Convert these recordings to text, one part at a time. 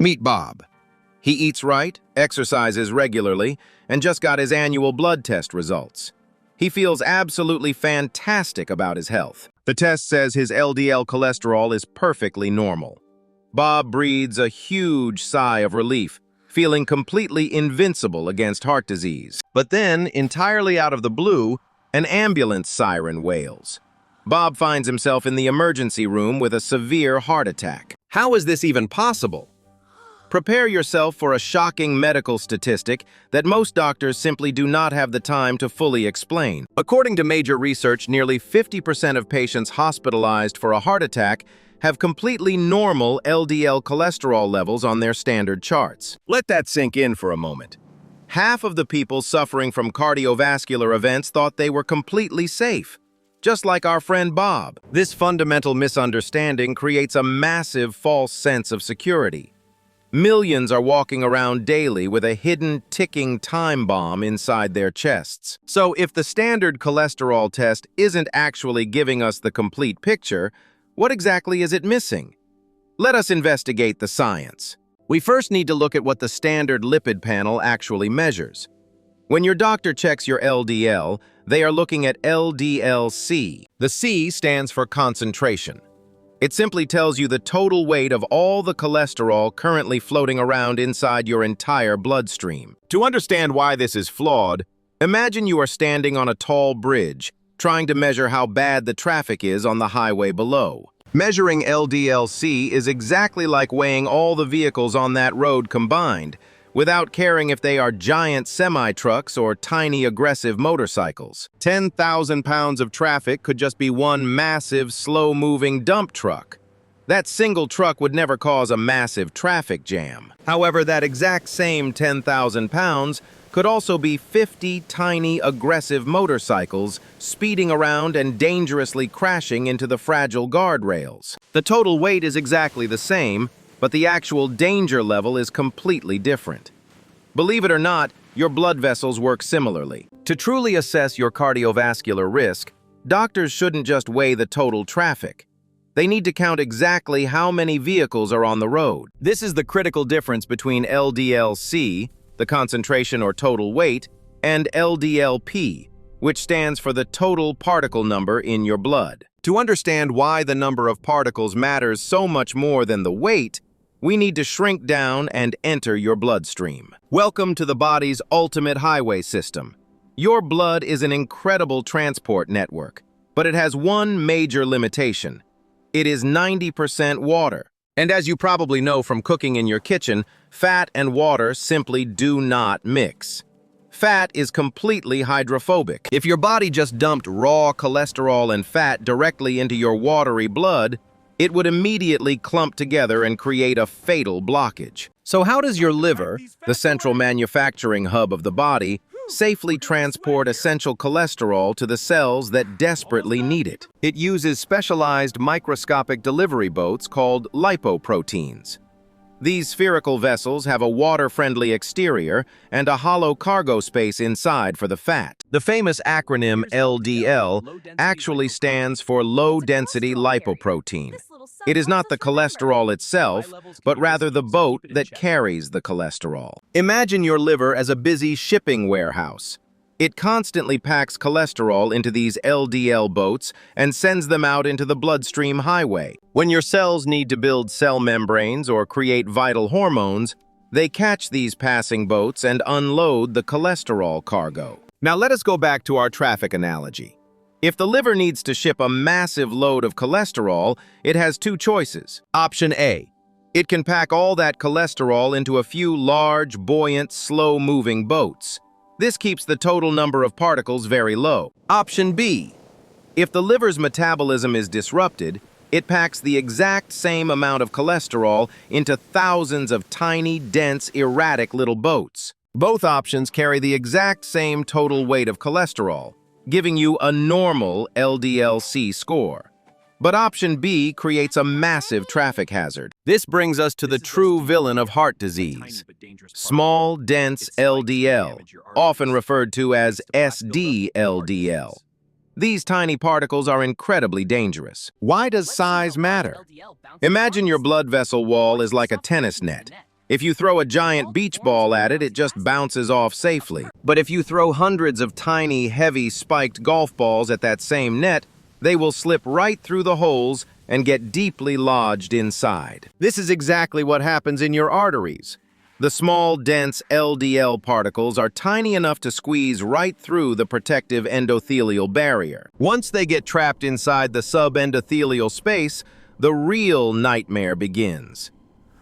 Meet Bob. He eats right, exercises regularly, and just got his annual blood test results. He feels absolutely fantastic about his health. The test says his LDL cholesterol is perfectly normal. Bob breathes a huge sigh of relief, feeling completely invincible against heart disease. But then, entirely out of the blue, an ambulance siren wails. Bob finds himself in the emergency room with a severe heart attack. How is this even possible? Prepare yourself for a shocking medical statistic that most doctors simply do not have the time to fully explain. According to major research, nearly 50% of patients hospitalized for a heart attack have completely normal LDL cholesterol levels on their standard charts. Let that sink in for a moment. Half of the people suffering from cardiovascular events thought they were completely safe, just like our friend Bob. This fundamental misunderstanding creates a massive false sense of security. Millions are walking around daily with a hidden ticking time bomb inside their chests. So if the standard cholesterol test isn't actually giving us the complete picture, what exactly is it missing? Let us investigate the science. We first need to look at what the standard lipid panel actually measures. When your doctor checks your LDL, they are looking at LDL-C. The C stands for concentration. It simply tells you the total weight of all the cholesterol currently floating around inside your entire bloodstream. To understand why this is flawed, imagine you are standing on a tall bridge, trying to measure how bad the traffic is on the highway below. Measuring LDL-C is exactly like weighing all the vehicles on that road combined, without caring if they are giant semi-trucks or tiny aggressive motorcycles. 10,000 pounds of traffic could just be one massive, slow-moving dump truck. That single truck would never cause a massive traffic jam. However, that exact same 10,000 pounds could also be 50 tiny, aggressive motorcycles speeding around and dangerously crashing into the fragile guardrails. The total weight is exactly the same, but the actual danger level is completely different. Believe it or not, your blood vessels work similarly. To truly assess your cardiovascular risk, doctors shouldn't just weigh the total traffic. They need to count exactly how many vehicles are on the road. This is the critical difference between LDL-C, the concentration or total weight, and LDL-P, which stands for the total particle number in your blood. To understand why the number of particles matters so much more than the weight, we need to shrink down and enter your bloodstream. Welcome to the body's ultimate highway system. Your blood is an incredible transport network, but it has one major limitation. It is 90% water. And as you probably know from cooking in your kitchen, fat and water simply do not mix. Fat is completely hydrophobic. If your body just dumped raw cholesterol and fat directly into your watery blood, it would immediately clump together and create a fatal blockage. So how does your liver, the central manufacturing hub of the body, safely transport essential cholesterol to the cells that desperately need it? It uses specialized microscopic delivery boats called lipoproteins. These spherical vessels have a water-friendly exterior and a hollow cargo space inside for the fat. The famous acronym LDL actually stands for low-density lipoprotein. It is not the cholesterol itself, but rather the boat that carries the cholesterol. Imagine your liver as a busy shipping warehouse. It constantly packs cholesterol into these LDL boats and sends them out into the bloodstream highway. When your cells need to build cell membranes or create vital hormones, they catch these passing boats and unload the cholesterol cargo. Now let us go back to our traffic analogy. If the liver needs to ship a massive load of cholesterol, it has two choices. Option A. It can pack all that cholesterol into a few large, buoyant, slow-moving boats. This keeps the total number of particles very low. Option B. If the liver's metabolism is disrupted, it packs the exact same amount of cholesterol into thousands of tiny, dense, erratic little boats. Both options carry the exact same total weight of cholesterol, giving you a normal LDL-C score. But option B creates a massive traffic hazard. This brings us to the true villain of heart disease: small, dense LDL, often referred to as sdLDL. These tiny particles are incredibly dangerous. Why does size matter? Imagine your blood vessel wall is like a tennis net. If you throw a giant beach ball at it, it just bounces off safely. But if you throw hundreds of tiny, heavy, spiked golf balls at that same net, they will slip right through the holes and get deeply lodged inside. This is exactly what happens in your arteries. The small, dense LDL particles are tiny enough to squeeze right through the protective endothelial barrier. Once they get trapped inside the subendothelial space, the real nightmare begins.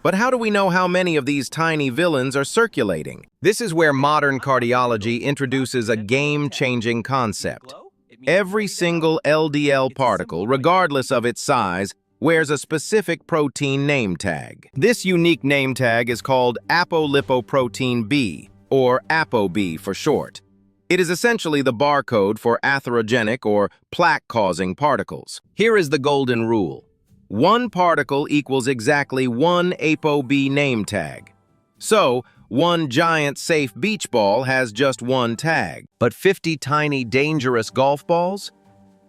But how do we know how many of these tiny villains are circulating? This is where modern cardiology introduces a game-changing concept. Every single LDL particle, regardless of its size, wears a specific protein name tag. This unique name tag is called Apolipoprotein B, or ApoB for short. It is essentially the barcode for atherogenic or plaque-causing particles. Here is the golden rule. One particle equals exactly one ApoB name tag. So, one giant safe beach ball has just one tag. But 50 tiny dangerous golf balls?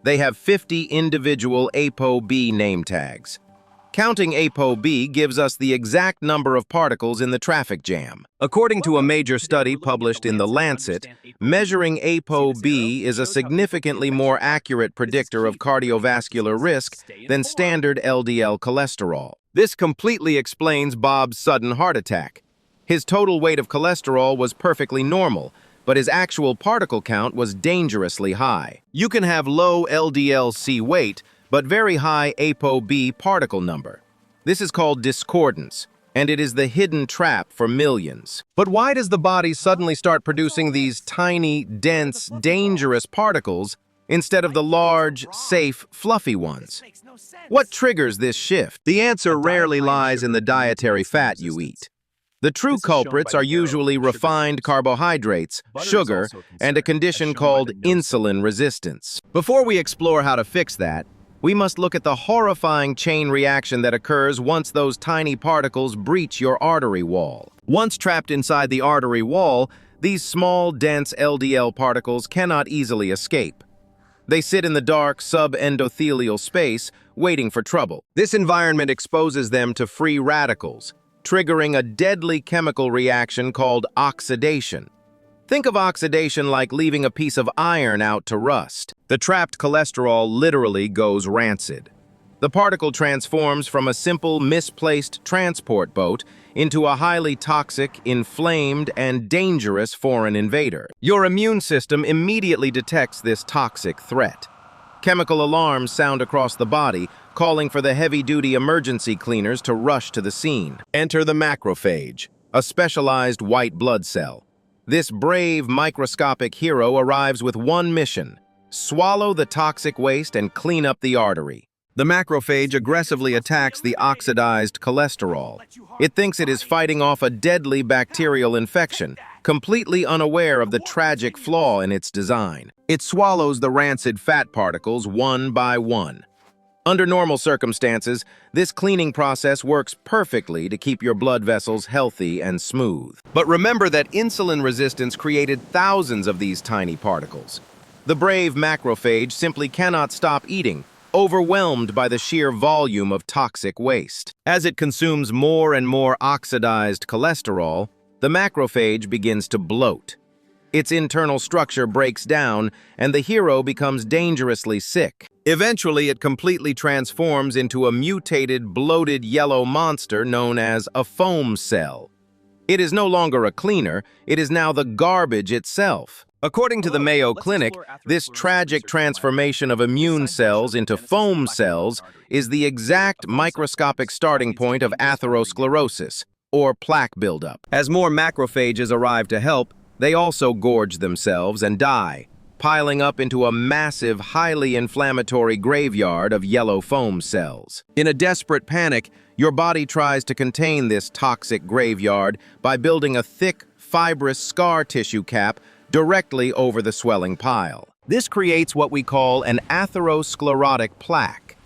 They have 50 individual ApoB name tags. Counting ApoB gives us the exact number of particles in the traffic jam. According to a major study published in The Lancet, measuring ApoB is a significantly more accurate predictor of cardiovascular risk than standard LDL cholesterol. This completely explains Bob's sudden heart attack. His total weight of cholesterol was perfectly normal, but his actual particle count was dangerously high. You can have low LDL-C weight, but very high ApoB particle number. This is called discordance, and it is the hidden trap for millions. But why does the body suddenly start producing these tiny, dense, dangerous particles instead of the large, safe, fluffy ones? What triggers this shift? The answer rarely lies in the dietary fat you eat. The true culprits are usually refined carbohydrates, sugar, and a condition called insulin resistance. Before we explore how to fix that, we must look at the horrifying chain reaction that occurs once those tiny particles breach your artery wall. Once trapped inside the artery wall, these small, dense LDL particles cannot easily escape. They sit in the dark subendothelial space, waiting for trouble. This environment exposes them to free radicals, triggering a deadly chemical reaction called oxidation. Think of oxidation like leaving a piece of iron out to rust. The trapped cholesterol literally goes rancid. The particle transforms from a simple, misplaced transport boat into a highly toxic, inflamed, and dangerous foreign invader. Your immune system immediately detects this toxic threat. Chemical alarms sound across the body, calling for the heavy-duty emergency cleaners to rush to the scene. Enter the macrophage, a specialized white blood cell. This brave, microscopic hero arrives with one mission: swallow the toxic waste and clean up the artery. The macrophage aggressively attacks the oxidized cholesterol. It thinks it is fighting off a deadly bacterial infection, completely unaware of the tragic flaw in its design. It swallows the rancid fat particles one by one. Under normal circumstances, this cleaning process works perfectly to keep your blood vessels healthy and smooth. But remember that insulin resistance created thousands of these tiny particles. The brave macrophage simply cannot stop eating, overwhelmed by the sheer volume of toxic waste. As it consumes more and more oxidized cholesterol, the macrophage begins to bloat. Its internal structure breaks down, and the hero becomes dangerously sick. Eventually, it completely transforms into a mutated, bloated yellow monster known as a foam cell. It is no longer a cleaner, it is now the garbage itself. According to the Mayo Clinic, this tragic transformation of immune cells into foam cells is the exact microscopic starting point of atherosclerosis, or plaque buildup. As more macrophages arrive to help, they also gorge themselves and die, piling up into a massive, highly inflammatory graveyard of yellow foam cells. In a desperate panic, your body tries to contain this toxic graveyard by building a thick, fibrous scar tissue cap directly over the swelling pile. This creates what we call an atherosclerotic plaque.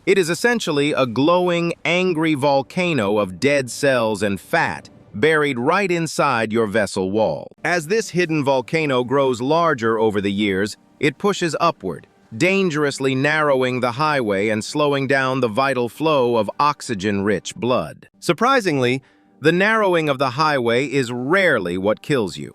It is essentially a glowing, angry volcano of dead cells and fat buried right inside your vessel wall. As this hidden volcano grows larger over the years, it pushes upward, dangerously narrowing the highway and slowing down the vital flow of oxygen-rich blood. Surprisingly, The narrowing of the highway is rarely what kills you.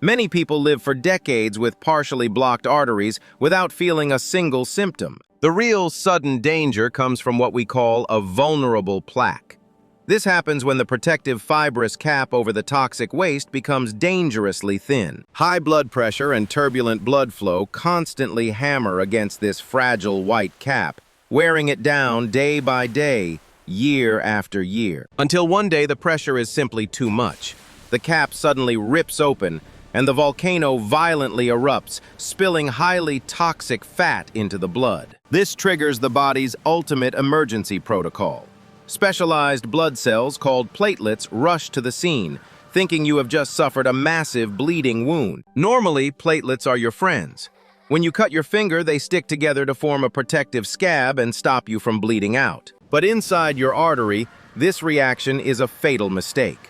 Many people live for decades with partially blocked arteries without feeling a single symptom. The real sudden danger comes from what we call a vulnerable plaque. This happens when the protective fibrous cap over the toxic waste becomes dangerously thin. High blood pressure and turbulent blood flow constantly hammer against this fragile white cap, wearing it down day by day, year after year. Until one day the pressure is simply too much. The cap suddenly rips open, and the volcano violently erupts, spilling highly toxic fat into the blood. This triggers the body's ultimate emergency protocol. Specialized blood cells called platelets rush to the scene, thinking you have just suffered a massive bleeding wound. Normally, platelets are your friends. When you cut your finger, they stick together to form a protective scab and stop you from bleeding out. But inside your artery, this reaction is a fatal mistake.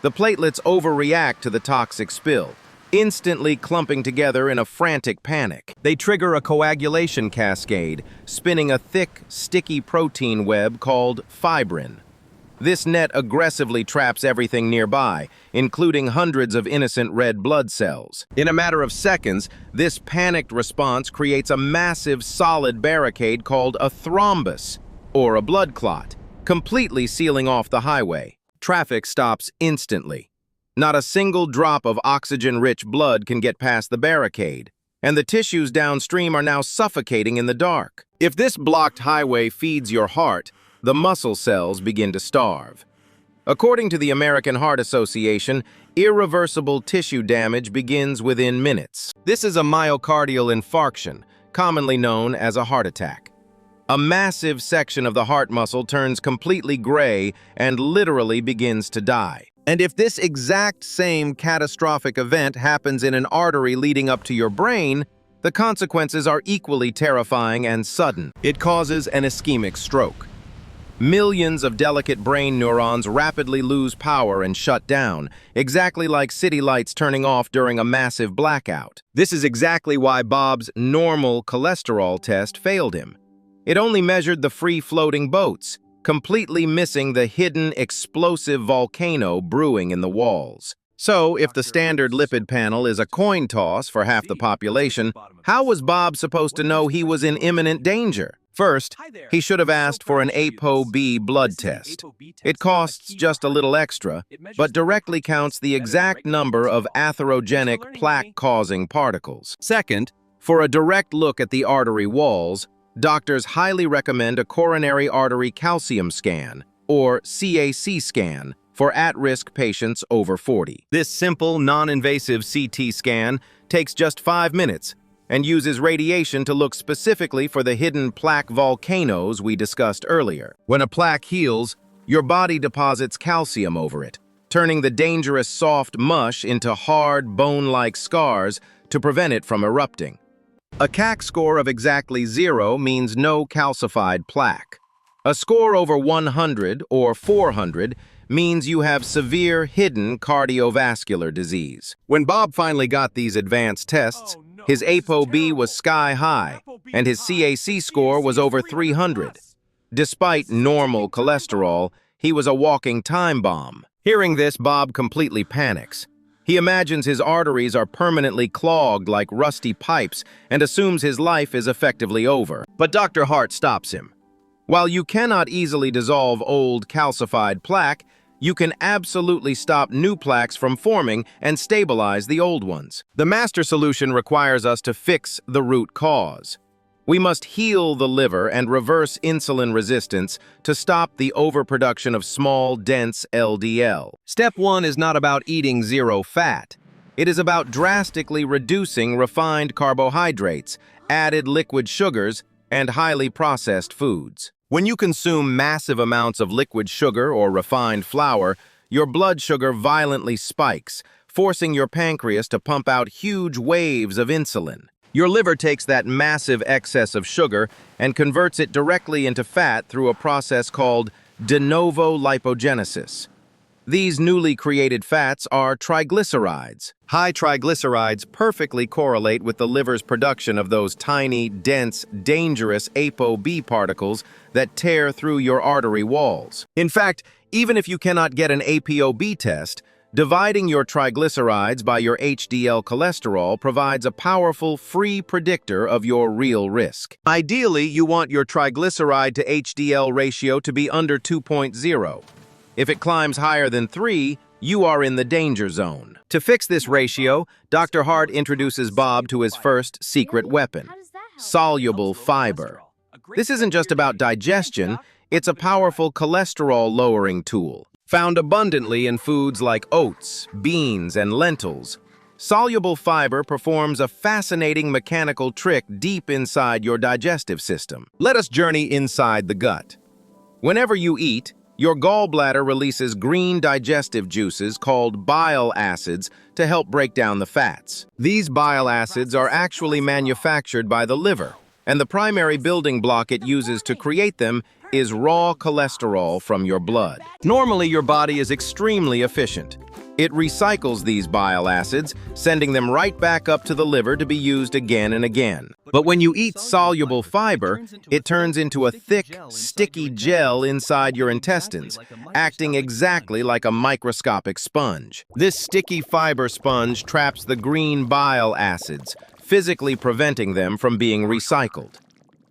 The platelets overreact to the toxic spill, instantly clumping together in a frantic panic. They trigger a coagulation cascade, spinning a thick, sticky protein web called fibrin. This net aggressively traps everything nearby, including hundreds of innocent red blood cells. In a matter of seconds, this panicked response creates a massive solid barricade called a thrombus, or a blood clot, completely sealing off the highway. Traffic stops instantly. Not a single drop of oxygen-rich blood can get past the barricade, and the tissues downstream are now suffocating in the dark. If this blocked highway feeds your heart, the muscle cells begin to starve. According to the American Heart Association, irreversible tissue damage begins within minutes. This is a myocardial infarction, commonly known as a heart attack. A massive section of the heart muscle turns completely gray and literally begins to die. And if this exact same catastrophic event happens in an artery leading up to your brain, the consequences are equally terrifying and sudden. It causes an ischemic stroke. Millions of delicate brain neurons rapidly lose power and shut down, exactly like city lights turning off during a massive blackout. This is exactly why Bob's normal cholesterol test failed him. It only measured the free-floating boats, completely missing the hidden explosive volcano brewing in the walls. So, if the standard lipid panel is a coin toss for half the population, how was Bob supposed to know he was in imminent danger? First, he should have asked for an ApoB blood test. It costs just a little extra, but directly counts the exact number of atherogenic plaque-causing particles. Second, for a direct look at the artery walls, doctors highly recommend a coronary artery calcium scan, or CAC scan, for at-risk patients over 40. This simple, non-invasive CT scan takes just 5 minutes and uses radiation to look specifically for the hidden plaque volcanoes we discussed earlier. When a plaque heals, your body deposits calcium over it, turning the dangerous soft mush into hard, bone-like scars to prevent it from erupting. A CAC score of exactly 0 means no calcified plaque. A score over 100 or 400 means you have severe hidden cardiovascular disease. When Bob finally got these advanced tests, his ApoB was sky high, and his CAC score was over 300. Despite normal cholesterol, he was a walking time bomb. Hearing this, Bob completely panics. He imagines his arteries are permanently clogged like rusty pipes and assumes his life is effectively over. But Dr. Hart stops him. While you cannot easily dissolve old calcified plaque, you can absolutely stop new plaques from forming and stabilize the old ones. The master solution requires us to fix the root cause. We must heal the liver and reverse insulin resistance to stop the overproduction of small, dense LDL. Step 1 is not about eating zero fat. It is about drastically reducing refined carbohydrates, added liquid sugars, and highly processed foods. When you consume massive amounts of liquid sugar or refined flour, your blood sugar violently spikes, forcing your pancreas to pump out huge waves of insulin. Your liver takes that massive excess of sugar and converts it directly into fat through a process called de novo lipogenesis. These newly created fats are triglycerides. High triglycerides perfectly correlate with the liver's production of those tiny, dense, dangerous ApoB particles that tear through your artery walls. In fact, even if you cannot get an ApoB test, dividing your triglycerides by your HDL cholesterol provides a powerful, free predictor of your real risk. Ideally, you want your triglyceride to HDL ratio to be under 2.0. If it climbs higher than 3, you are in the danger zone. To fix this ratio, Dr. Hart introduces Bob to his first secret weapon, soluble fiber. This isn't just about digestion, it's a powerful cholesterol-lowering tool. Found abundantly in foods like oats, beans, and lentils, soluble fiber performs a fascinating mechanical trick deep inside your digestive system. Let us journey inside the gut. Whenever you eat, your gallbladder releases green digestive juices called bile acids to help break down the fats. These bile acids are actually manufactured by the liver, and the primary building block it uses to create them is raw cholesterol from your blood. Normally, your body is extremely efficient. It recycles these bile acids, sending them right back up to the liver to be used again and again. But when you eat soluble fiber, it turns into a thick, sticky gel inside your intestines, acting exactly like a microscopic sponge. This sticky fiber sponge traps the green bile acids, physically preventing them from being recycled.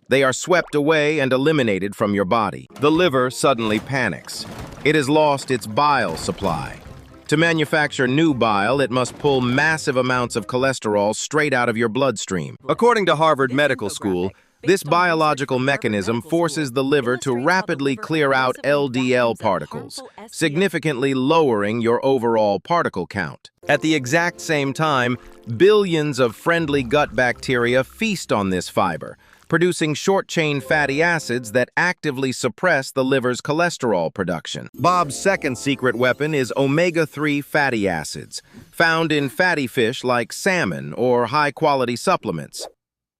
They are swept away and eliminated from your body. The liver suddenly panics. It has lost its bile supply. To manufacture new bile, it must pull massive amounts of cholesterol straight out of your bloodstream. According to Harvard Medical School, this biological mechanism forces the liver to rapidly clear out LDL particles, significantly lowering your overall particle count. At the exact same time, billions of friendly gut bacteria feast on this fiber, producing short-chain fatty acids that actively suppress the liver's cholesterol production. Bob's second secret weapon is omega-3 fatty acids, found in fatty fish like salmon or high-quality supplements.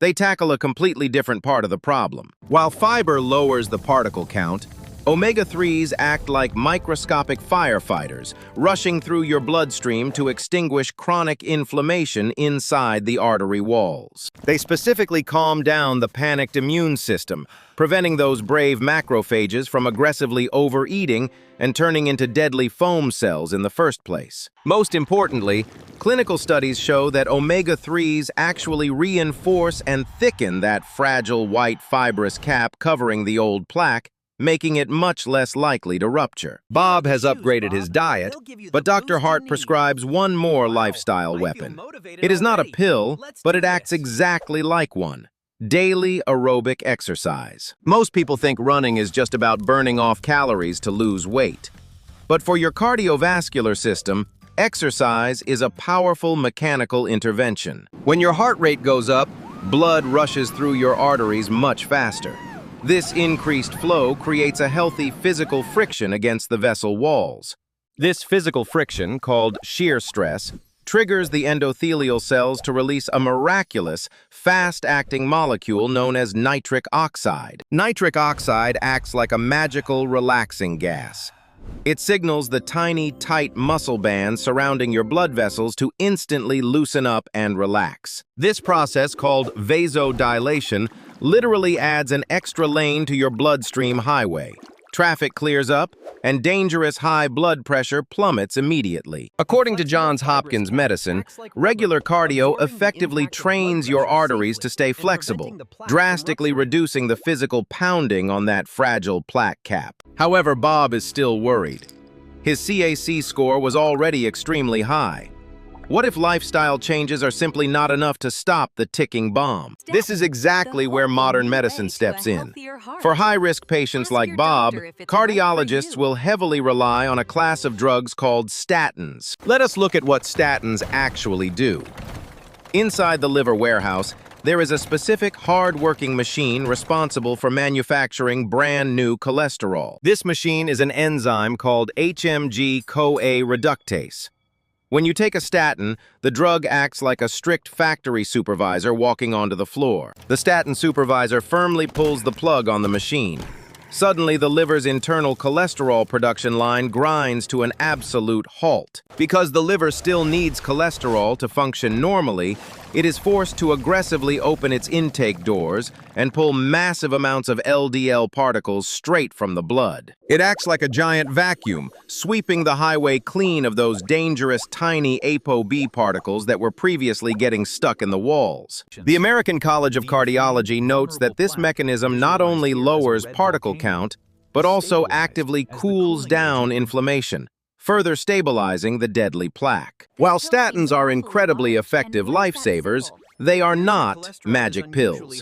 They tackle a completely different part of the problem. While fiber lowers the particle count, omega-3s act like microscopic firefighters, rushing through your bloodstream to extinguish chronic inflammation inside the artery walls. They specifically calm down the panicked immune system, preventing those brave macrophages from aggressively overeating and turning into deadly foam cells in the first place. Most importantly, clinical studies show that omega-3s actually reinforce and thicken that fragile white fibrous cap covering the old plaque, making it much less likely to rupture. Bob has upgraded his diet, but Dr. Hart prescribes one more lifestyle weapon. It is not a pill, but it acts exactly like one: daily aerobic exercise. Most people think running is just about burning off calories to lose weight. But for your cardiovascular system, exercise is a powerful mechanical intervention. When your heart rate goes up, blood rushes through your arteries much faster. This increased flow creates a healthy physical friction against the vessel walls. This physical friction, called shear stress, triggers the endothelial cells to release a miraculous, fast-acting molecule known as nitric oxide. Nitric oxide acts like a magical, relaxing gas. It signals the tiny, tight muscle bands surrounding your blood vessels to instantly loosen up and relax. This process, called vasodilation, literally adds an extra lane to your bloodstream highway. Traffic clears up, and dangerous high blood pressure plummets immediately. According to Johns Hopkins Medicine, regular cardio effectively trains your arteries to stay flexible, drastically reducing the physical pounding on that fragile plaque cap. However, Bob is still worried. His CAC score was already extremely high. What if lifestyle changes are simply not enough to stop the ticking bomb? This is exactly where modern medicine steps in. For high-risk patients like Bob, cardiologists will heavily rely on a class of drugs called statins. Let us look at what statins actually do. Inside the liver warehouse, there is a specific hard-working machine responsible for manufacturing brand-new cholesterol. This machine is an enzyme called HMG-CoA reductase. When you take a statin, the drug acts like a strict factory supervisor walking onto the floor. The statin supervisor firmly pulls the plug on the machine. Suddenly, the liver's internal cholesterol production line grinds to an absolute halt. Because the liver still needs cholesterol to function normally, it is forced to aggressively open its intake doors and pull massive amounts of LDL particles straight from the blood. It acts like a giant vacuum, sweeping the highway clean of those dangerous tiny ApoB particles that were previously getting stuck in the walls. The American College of Cardiology notes that this mechanism not only lowers particle count, but also actively cools down inflammation, further stabilizing the deadly plaque. While statins are incredibly effective lifesavers, they are not magic pills.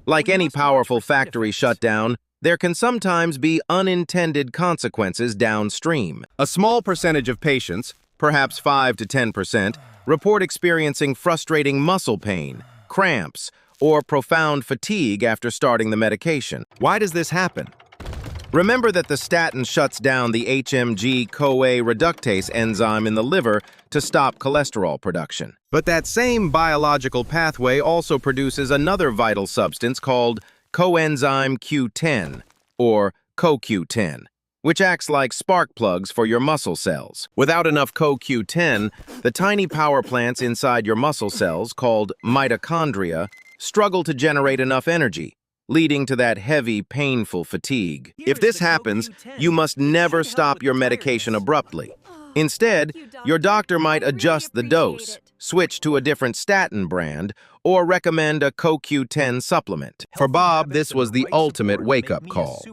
Like any powerful factory shutdown, there can sometimes be unintended consequences downstream. A small percentage of patients, perhaps 5 to 10%, report experiencing frustrating muscle pain, cramps, or profound fatigue after starting the medication. Why does this happen? Remember that the statin shuts down the HMG-CoA reductase enzyme in the liver to stop cholesterol production. But that same biological pathway also produces another vital substance called coenzyme Q10, or CoQ10, which acts like spark plugs for your muscle cells. Without enough CoQ10, the tiny power plants inside your muscle cells, called mitochondria, struggle to generate enough energy, leading to that heavy, painful fatigue. If this happens, you must never stop your medication abruptly. Instead, your doctor might adjust the dose, switch to a different statin brand, or recommend a CoQ10 supplement. For Bob, this was the ultimate wake-up call.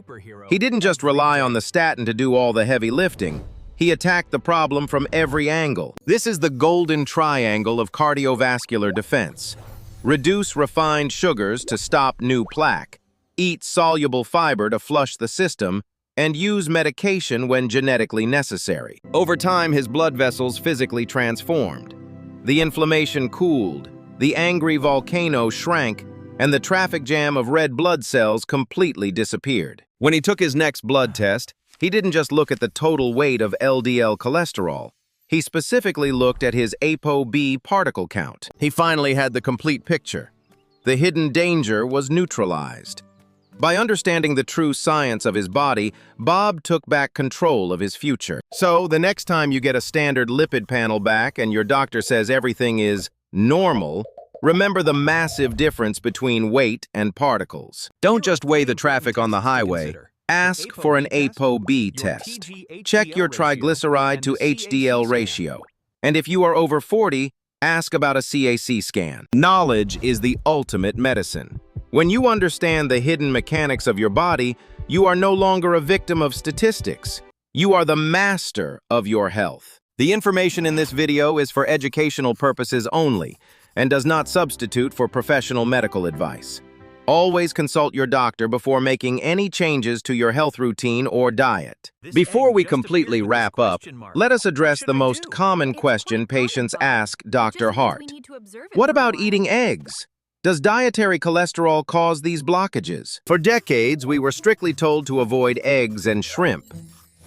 He didn't just rely on the statin to do all the heavy lifting. He attacked the problem from every angle. This is the golden triangle of cardiovascular defense. Reduce refined sugars to stop new plaque, eat soluble fiber to flush the system, and use medication when genetically necessary. Over time, his blood vessels physically transformed. The inflammation cooled, the angry volcano shrank, and the traffic jam of red blood cells completely disappeared. When he took his next blood test, he didn't just look at the total weight of LDL cholesterol. He specifically looked at his ApoB particle count. He finally had the complete picture. The hidden danger was neutralized. By understanding the true science of his body, Bob took back control of his future. So, the next time you get a standard lipid panel back and your doctor says everything is normal, remember the massive difference between weight and particles. Don't just weigh the traffic on the highway. Ask for an ApoB test. Check your triglyceride to HDL ratio. And if you are over 40, ask about a CAC scan. Knowledge is the ultimate medicine. When you understand the hidden mechanics of your body, you are no longer a victim of statistics. You are the master of your health. The information in this video is for educational purposes only and does not substitute for professional medical advice. Always consult your doctor before making any changes to your health routine or diet. Before we completely wrap up, let us address the most common question patients ask Dr. Hart. What about eating eggs? Does dietary cholesterol cause these blockages? For decades, we were strictly told to avoid eggs and shrimp.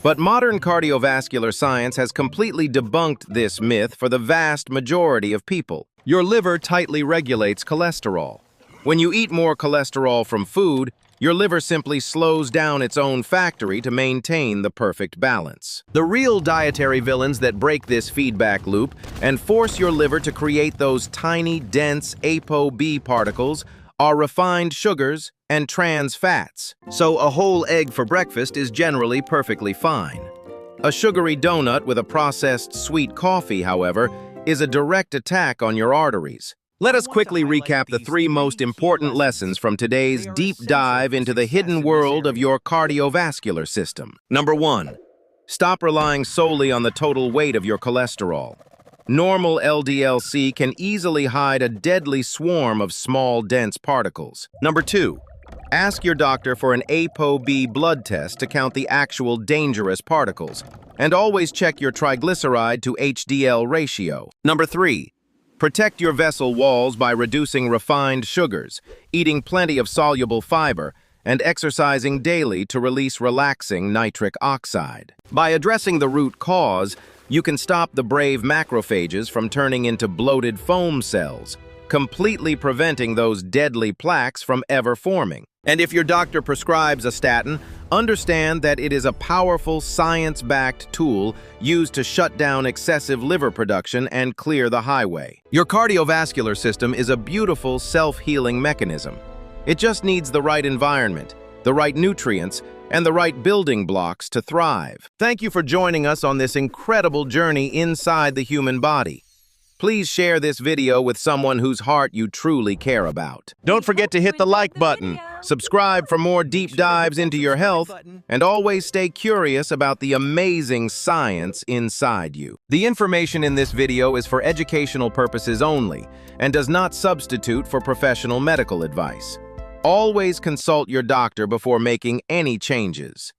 But modern cardiovascular science has completely debunked this myth for the vast majority of people. Your liver tightly regulates cholesterol. When you eat more cholesterol from food, your liver simply slows down its own factory to maintain the perfect balance. The real dietary villains that break this feedback loop and force your liver to create those tiny, dense ApoB particles are refined sugars and trans fats. So a whole egg for breakfast is generally perfectly fine. A sugary donut with a processed sweet coffee, however, is a direct attack on your arteries. Let us quickly recap the 3 most important lessons from today's deep dive into the hidden world of your cardiovascular system. Number 1. Stop relying solely on the total weight of your cholesterol. Normal LDL-C can easily hide a deadly swarm of small, dense particles. Number 2. Ask your doctor for an ApoB blood test to count the actual dangerous particles. And always check your triglyceride to HDL ratio. Number 3. Protect your vessel walls by reducing refined sugars, eating plenty of soluble fiber, and exercising daily to release relaxing nitric oxide. By addressing the root cause, you can stop the brave macrophages from turning into bloated foam cells, completely preventing those deadly plaques from ever forming. And if your doctor prescribes a statin, Understand that it is a powerful, science-backed tool used to shut down excessive liver production and clear the highway. Your cardiovascular system is a beautiful, self-healing mechanism. It just needs the right environment, the right nutrients, and the right building blocks to thrive. Thank you for joining us on this incredible journey inside the human body. Please share this video with someone whose heart you truly care about. Don't forget to hit the like button, subscribe for more deep dives into your health, and always stay curious about the amazing science inside you. The information in this video is for educational purposes only and does not substitute for professional medical advice. Always consult your doctor before making any changes.